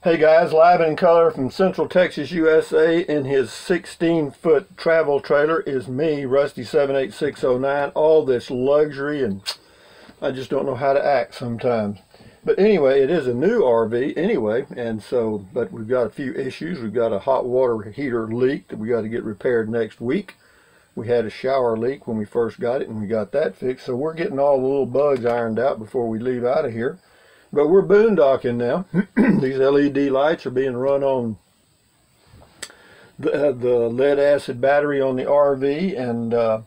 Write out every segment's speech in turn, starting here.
Hey guys, live in color from Central Texas, USA in his 16-foot travel trailer is me, Rusty78609. All this luxury, and I just don't know how to act sometimes. But anyway, it is a new RV anyway, and so, but we've got a few issues. We've got a hot water heater leak that we got to get repaired next week. We had a shower leak when we first got it, and we got that fixed. So we're getting all the little bugs ironed out before we leave out of here. But we're boondocking now. These LED lights are being run on the lead acid battery on the RV, and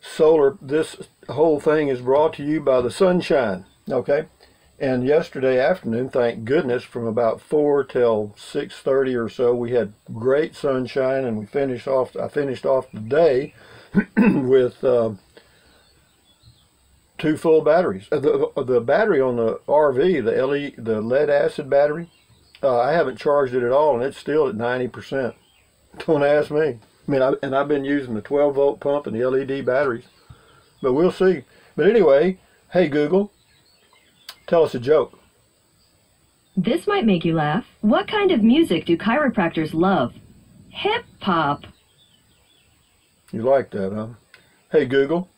solar. This whole thing is brought to you by the sunshine. Okay, and yesterday afternoon, thank goodness, from about 4 till 6:30 or so, we had great sunshine, and we finished off. I finished off the day with 2 full batteries. The battery on the RV, the lead acid battery, I haven't charged it at all, and it's still at 90%. Don't ask me. I mean, I've been using the 12-volt pump and the LED batteries, but we'll see. But anyway, hey Google, tell us a joke. This might make you laugh. What kind of music do chiropractors love? Hip hop. You like that, huh? Hey Google,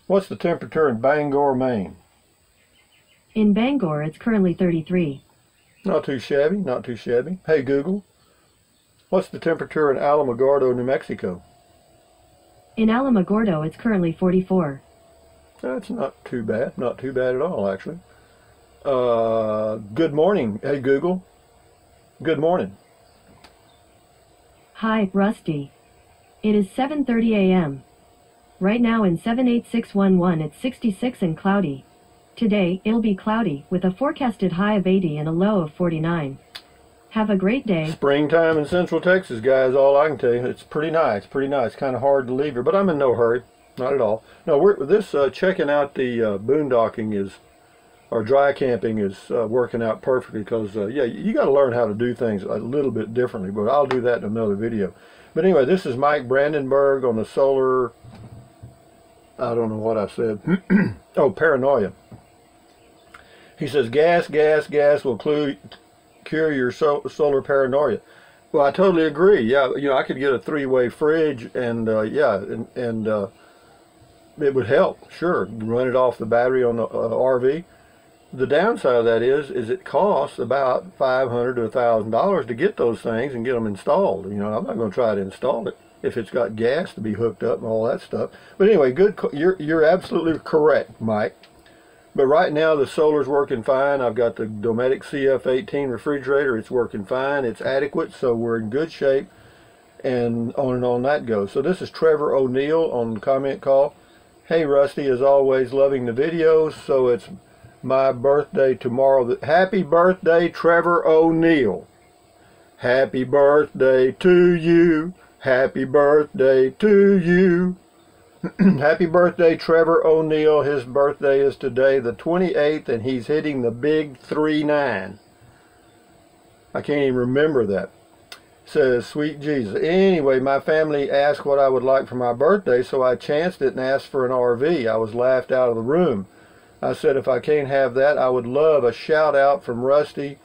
what's the temperature in Bangor, Maine? In Bangor, it's currently 33. Not too shabby, not too shabby. Hey Google, what's the temperature in Alamogordo, New Mexico? In Alamogordo, it's currently 44. That's not too bad at all, actually. Good morning. Hey Google, good morning. Hi, Rusty. It is 7:30 a.m. Right now in 78611 it's 66 and cloudy. Today, it'll be cloudy, with a forecasted high of 80 and a low of 49. Have a great day. Springtime in Central Texas, guys, all I can tell you. It's pretty nice, pretty nice. Kind of hard to leave here, but I'm in no hurry. Not at all. No, checking out the boondocking or dry camping is working out perfectly, because, yeah, you got to learn how to do things a little bit differently, but I'll do that in another video. But anyway, this is Mike Brandenburg on the solar... I don't know what I said. Oh, paranoia. He says, gas will cure your solar paranoia. Well, I totally agree. Yeah, you know, I could get a 3-way fridge, and yeah, and it would help. Sure, run it off the battery on the RV. The downside of that is it costs about $500 to $1,000 to get those things and get them installed. You know, I'm not going to try to install it if it's got gas to be hooked up and all that stuff. But anyway, good. You're absolutely correct, Mike. But right now the solar's working fine. I've got the Dometic CF18 refrigerator. It's working fine. It's adequate, so we're in good shape. And on that goes. So this is Trevor O'Neill on the comment call. Hey Rusty, as always, loving the videos. So it's my birthday tomorrow. Happy birthday, Trevor O'Neill. Happy birthday to you. Happy birthday to you. Happy birthday, Trevor O'Neill. His birthday is today, the 28th, and he's hitting the big 39. I can't even remember that. Says, sweet Jesus. Anyway, my family asked what I would like for my birthday, so I chanced it and asked for an RV. I was laughed out of the room. I said, if I can't have that, I would love a shout out from Rusty,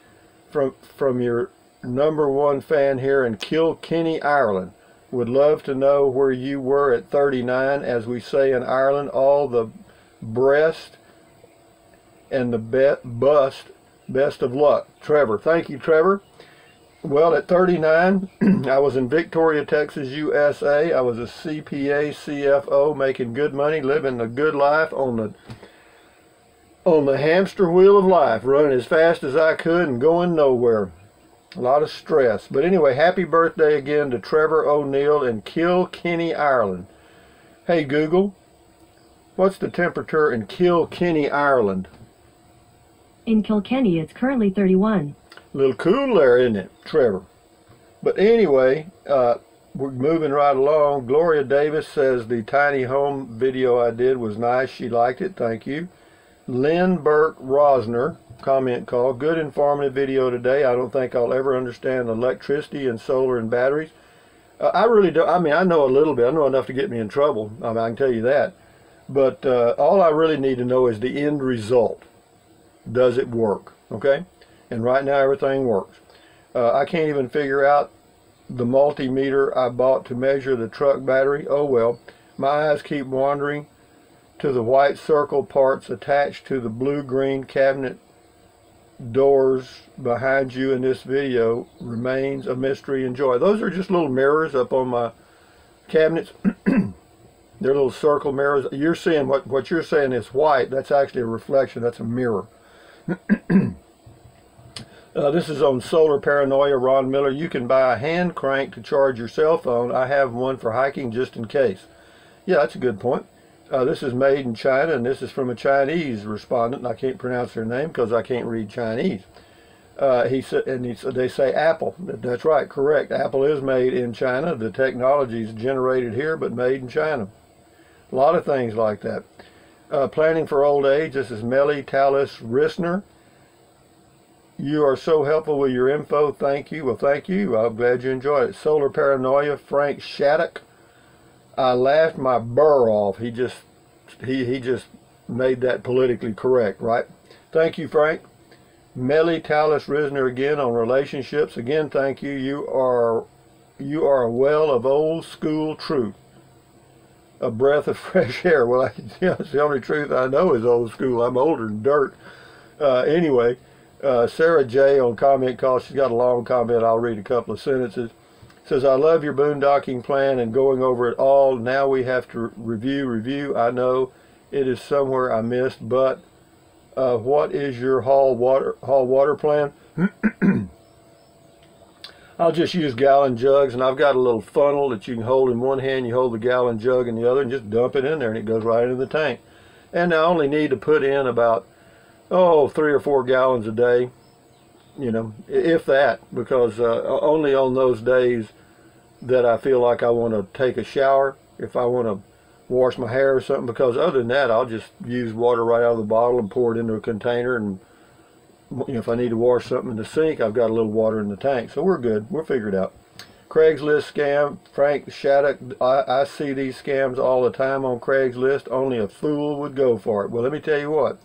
from your #1 fan here in Kilkenny, Ireland. Would love to know where you were at 39, as we say in Ireland. All the breast and the bust. Best of luck, Trevor. Thank you, Trevor. Well, at 39, I was in Victoria, Texas, USA. I was a CPA, CFO, making good money, living the good life on the hamster wheel of life, running as fast as I could and going nowhere. A lot of stress. But anyway, happy birthday again to Trevor O'Neill in Kilkenny, Ireland. Hey Google, what's the temperature in Kilkenny, Ireland? In Kilkenny, it's currently 31. A little cool there, isn't it, Trevor? But anyway, we're moving right along. Gloria Davis says the tiny home video I did was nice. She liked it. Thank you. Lynn Burke Rosner, comment call. Good informative video today. I don't think I'll ever understand electricity and solar and batteries. I really don't. I mean, I know a little bit. I know enough to get me in trouble. I mean, I can tell you that. But all I really need to know is the end result. Does it work? Okay? and right now everything works. I can't even figure out the multimeter I bought to measure the truck battery. Oh well, my eyes keep wandering to the white circle parts attached to the blue-green cabinet doors behind you in this video remains a mystery and joy. Those are just little mirrors up on my cabinets. They're little circle mirrors. You're seeing what you're saying is white. That's actually a reflection. That's a mirror. This is on Solar Paranoia, Ron Miller. You can buy a hand crank to charge your cell phone. I have one for hiking just in case. Yeah, that's a good point. This is made in China, and this is from a Chinese respondent. I can't pronounce their name because I can't read Chinese. They say Apple. That's right, correct. Apple is made in China. The technology is generated here, but made in China. A lot of things like that. Planning for old age. This is Melly Tallis Rissner. You are so helpful with your info. Thank you. Well, thank you. I'm glad you enjoyed it. Solar Paranoia. Frank Shattuck. I laughed my burr off. He just made that politically correct, right? Thank you, Frank. Melly Tallis Risner again on relationships. Again, thank you. You are a well of old school truth. A breath of fresh air. Well, it's the only truth I know is old school. I'm older than dirt. Anyway, Sarah J on comment call. She's got a long comment. I'll read a couple of sentences. Says, I love your boondocking plan and going over it all. Now we have to review. I know it is somewhere I missed, but what is your hall water plan? I'll just use gallon jugs, and I've got a little funnel that you can hold in one hand. You hold the gallon jug in the other and just dump it in there, and it goes right into the tank. And I only need to put in about 3 or 4 gallons a day, you know, if that, because only on those days that I feel like I want to take a shower, if I want to wash my hair or something, because other than that, I'll just use water right out of the bottle and pour it into a container, and you know, if I need to wash something in the sink, I've got a little water in the tank, so we're good. We'll figure it out. Craigslist scam, Frank Shattuck. I see these scams all the time on Craigslist. Only a fool would go for it. Well, let me tell you what,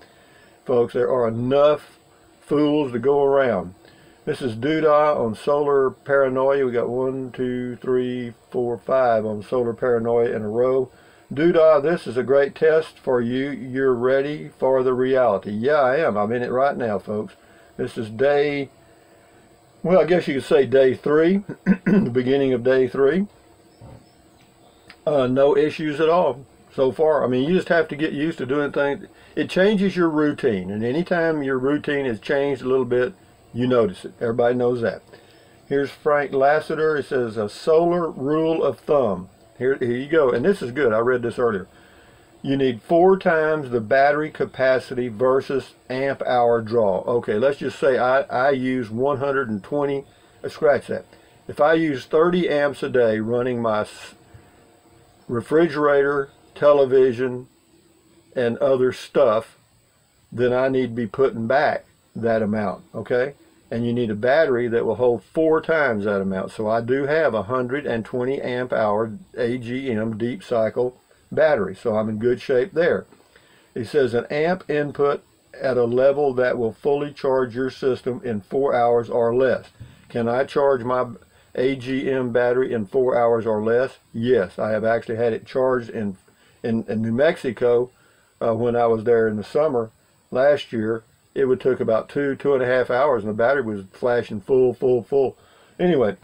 folks, there are enough fools to go around. This is Doodah on Solar Paranoia. We got 1, 2, 3, 4, 5 on Solar Paranoia in a row. Doodah, this is a great test for you. You're ready for the reality. Yeah, I am. I'm in it right now, folks. This is day, well, I guess you could say day 3, the beginning of day 3. No issues at all so far. I mean, you just have to get used to doing things. It changes your routine, and anytime your routine has changed a little bit, you notice it. Everybody knows that. Here's Frank Lassiter. It says a solar rule of thumb. Here you go. And this is good. I read this earlier. You need 4 times the battery capacity versus amp hour draw. Okay, let's just say I use 120. Scratch that. If I use 30 amps a day running my refrigerator, television, and other stuff, then I need to be putting back that amount, okay? And you need a battery that will hold 4 times that amount. So I do have a 120 amp hour AGM deep cycle battery, so I'm in good shape there. It says an amp input at a level that will fully charge your system in 4 hours or less. Can I charge my AGM battery in 4 hours or less? Yes, I have actually had it charged in New Mexico when I was there in the summer last year. It would took about 2.5 hours, and the battery was flashing full. Anyway,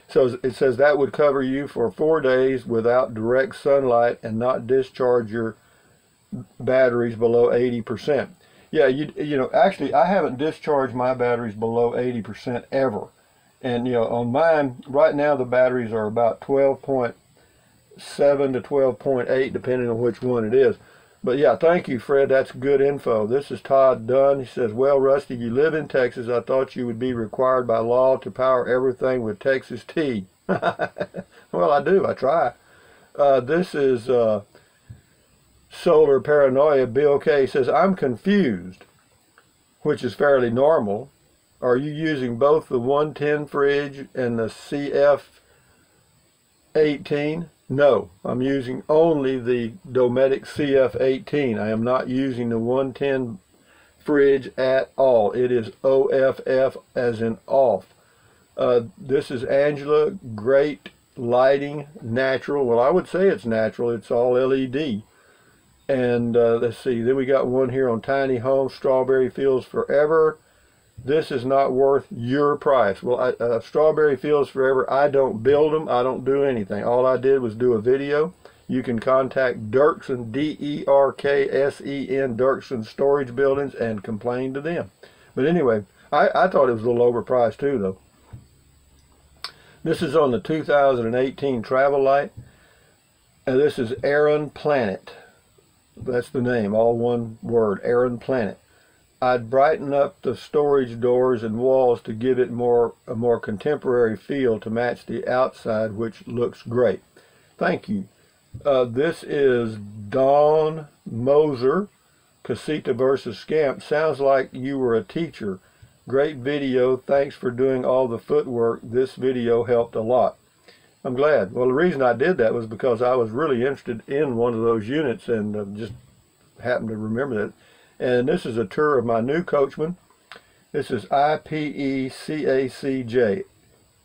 so it says that would cover you for 4 days without direct sunlight and not discharge your batteries below 80%. Yeah, you know, actually, I haven't discharged my batteries below 80% ever. And, you know, on mine, right now the batteries are about 12.7 to 12.8, depending on which one it is. But yeah, thank you, Fred. That's good info. This is Todd Dunn. He says, well, Rusty, you live in Texas. I thought you would be required by law to power everything with Texas tea. Well, I do. I try. This is Solar Paranoia. Bill K says, I'm confused, which is fairly normal. Are you using both the 110 fridge and the CF18? No, I'm using only the Dometic CF18. I am not using the 110 fridge at all. It is OFF as in off. This is Angela. Great lighting, natural. Well, I would say it's natural. It's all LED. And let's see, then we got one here on tiny homes, Strawberry Fields Forever. This is not worth your price. Well, Strawberry Fields Forever, I don't build them. I don't do anything. All I did was do a video. You can contact Derksen, D-E-R-K-S-E-N, Derksen Storage Buildings, and complain to them. But anyway, I thought it was a little overpriced too, though. This is on the 2018 Travel Light. And this is Aran Planet. That's the name, all one word, Aran Planet. I'd brighten up the storage doors and walls to give it a more contemporary feel to match the outside, which looks great. Thank you. This is Dawn Moser, Casita versus Scamp. Sounds like you were a teacher. Great video. Thanks for doing all the footwork. This video helped a lot. I'm glad. Well, the reason I did that was because I was really interested in one of those units and just happened to remember that. And this is a tour of my new Coachman. This is IPECACJ.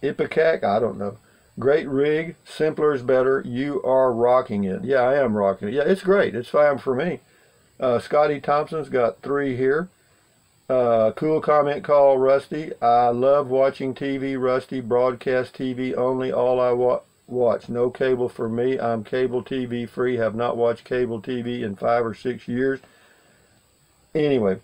Ipecac, I don't know. Great rig, simpler is better. You are rocking it. Yeah, I am rocking it. Yeah, it's great. It's fine for me. Scotty Thompson's got 3 here. Cool comment call, Rusty. I love watching TV, Rusty. Broadcast TV only. All I watch. No cable for me. I'm cable TV free. Have not watched cable TV in 5 or 6 years. Anyway,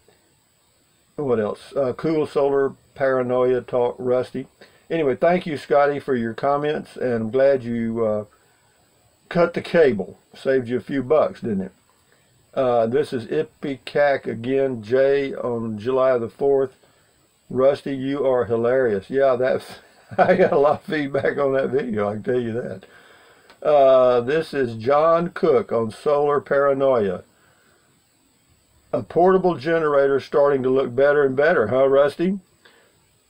what else? Cool Solar Paranoia Talk, Rusty. Anyway, thank you, Scotty, for your comments, and I'm glad you cut the cable. Saved you a few bucks, didn't it? This is Ipecac again, Jay, on July the 4th. Rusty, you are hilarious. Yeah, I got a lot of feedback on that video, I can tell you that. This is John Cook on Solar Paranoia. A portable generator starting to look better and better, huh, Rusty?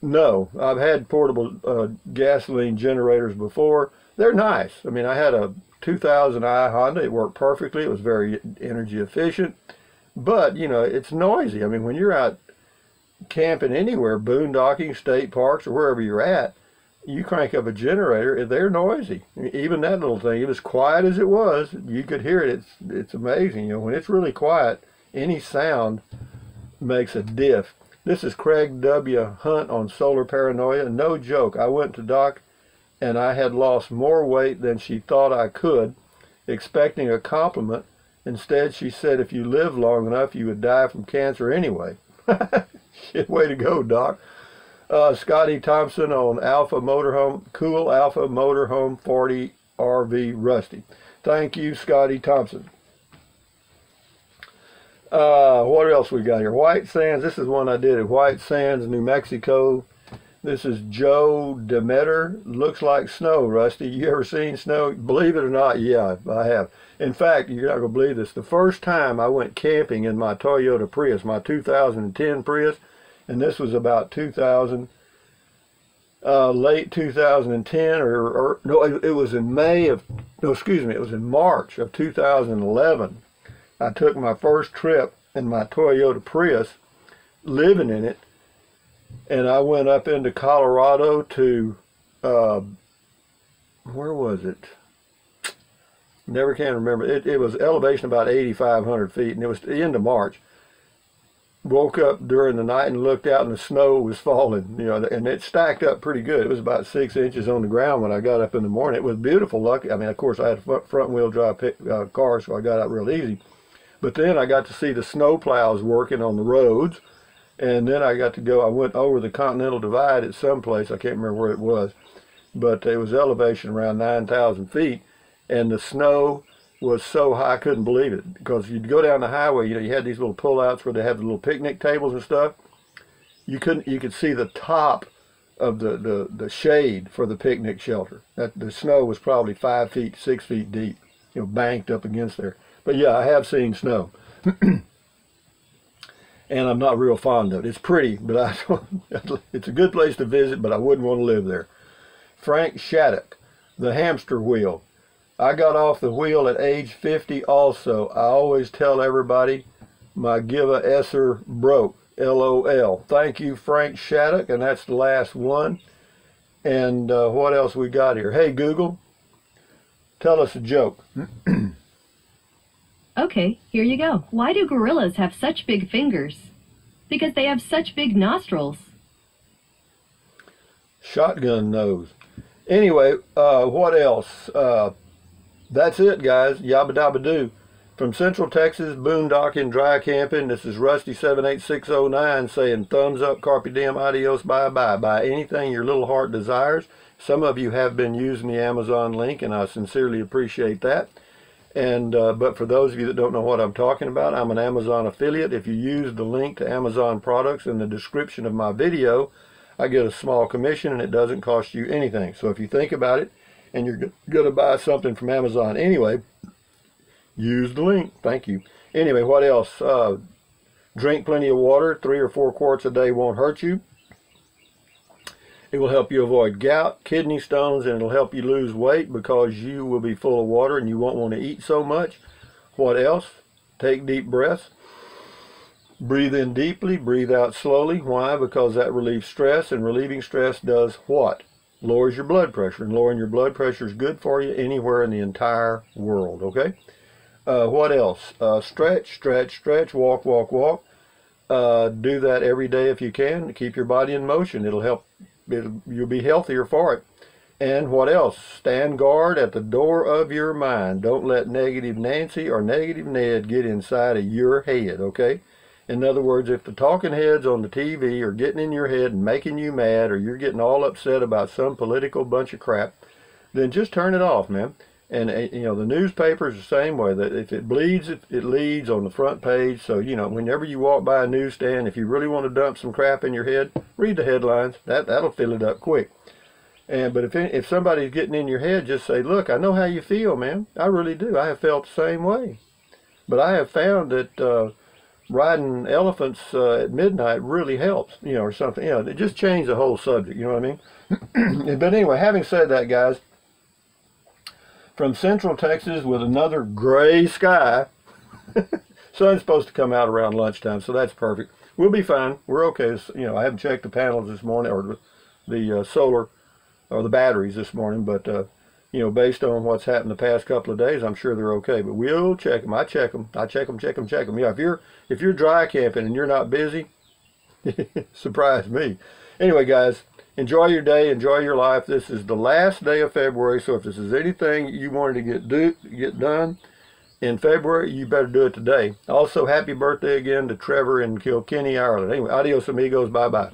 No, I've had portable gasoline generators before. They're nice. I mean, I had a 2000i Honda. It worked perfectly. It was very energy efficient. But, you know, it's noisy. I mean, when you're out camping anywhere, boondocking, state parks, or wherever you're at, you crank up a generator, they're noisy. Even that little thing, as quiet as it was, you could hear it. It's amazing. You know, when it's really quiet, any sound makes a diff. This is Craig W. Hunt on Solar Paranoia. No joke. I went to Doc and I had lost more weight than she thought I could, expecting a compliment. Instead, she said if you live long enough, you would die from cancer anyway. Shit, way to go, Doc. Scotty Thompson on Alpha Motorhome. Cool Alpha Motorhome 40 RV Rusty. Thank you, Scotty Thompson. What else we got here? White Sands. This is one I did at White Sands, New Mexico. This is Joe Demeter. Looks like snow, Rusty. You ever seen snow? Believe it or not, yeah, I have. In fact, you're not going to believe this. The first time I went camping in my Toyota Prius, my 2010 Prius, and this was about 2000, late 2010, or no, it was in it was in March of 2011. I took my first trip in my Toyota Prius, living in it, and I went up into Colorado to, where was it? Never can remember. It was elevation about 8,500 feet, and it was the end of March. Woke up during the night and looked out, and the snow was falling, you know, and it stacked up pretty good. It was about 6 inches on the ground when I got up in the morning. It was beautiful. Lucky, I mean, of course, I had a front-wheel drive car, so I got out real easy. But then I got to see the snow plows working on the roads, and then I got to go. I went over the Continental Divide at some place. I can't remember where it was, but it was elevation around 9,000 feet, and the snow was so high I couldn't believe it, because you'd go down the highway, you know, you had these little pullouts where they have the little picnic tables and stuff. You could see the top of the shade for the picnic shelter. The snow was probably 5 feet, 6 feet deep, you know, banked up against there. But yeah, I have seen snow. And I'm not real fond of it. It's pretty, but it's a good place to visit, but I wouldn't want to live there. Frank Shattuck, the hamster wheel. I got off the wheel at age 50 also. I always tell everybody My Give a Esser broke. LOL. Thank you, Frank Shattuck, and that's the last one. And what else we got here? Hey, Google, tell us a joke. Okay, here you go. Why do gorillas have such big fingers? Because they have such big nostrils. Shotgun nose. Anyway, what else? That's it, guys. Yabba dabba doo. From Central Texas, boondocking, dry camping, this is Rusty78609 saying thumbs up, carpe diem, adios, bye-bye. Buy anything your little heart desires. Some of you have been using the Amazon link, and I sincerely appreciate that. And but for those of you that don't know what I'm talking about, I'm an Amazon affiliate. If you use the link to Amazon products in the description of my video, I get a small commission, and it doesn't cost you anything. So if you think about it, and you're going to buy something from Amazon anyway, use the link. Thank you. Anyway, what else? Drink plenty of water. 3 or 4 quarts a day won't hurt you. It will help you avoid gout, kidney stones, and it'll help you lose weight because you will be full of water and you won't want to eat so much. What else? Take deep breaths. Breathe in deeply, breathe out slowly. Why? Because that relieves stress, and relieving stress does what? Lowers your blood pressure, and lowering your blood pressure is good for you anywhere in the entire world, okay? What else? Stretch, stretch, stretch, walk, walk, walk. Do that every day if you can to keep your body in motion. It'll help. You'll be healthier for it. And what else? Stand guard at the door of your mind. Don't let negative Nancy or negative Ned get inside of your head, okay? In other words, if the talking heads on the TV are getting in your head and making you mad, or you're getting all upset about some political bunch of crap, then just turn it off, man. And you know, the newspaper is the same way. That if it bleeds, it leads on the front page. So you know, whenever you walk by a newsstand, if you really want to dump some crap in your head, read the headlines. That'll fill it up quick. But if somebody's getting in your head, just say, look, I know how you feel, man. I really do. I have felt the same way. But I have found that riding elephants at midnight really helps, you know, or something. You know, it just changed the whole subject. You know what I mean? But anyway, having said that, guys. From Central Texas with another gray sky. Sun's supposed to come out around lunchtime, so that's perfect. We'll be fine. We're okay. You know, I haven't checked the panels this morning, or the solar, or the batteries this morning, but you know, based on what's happened the past couple of days, I'm sure they're okay. But we'll check them. I check them. I check them, check them, check them. Yeah, if you're dry camping and you're not busy, surprise me. Anyway, guys. Enjoy your day, enjoy your life. This is the last day of February, so if this is anything you wanted to get done in February, you better do it today. Also, happy birthday again to Trevor in Kilkenny, Ireland. Anyway, adios amigos, bye-bye.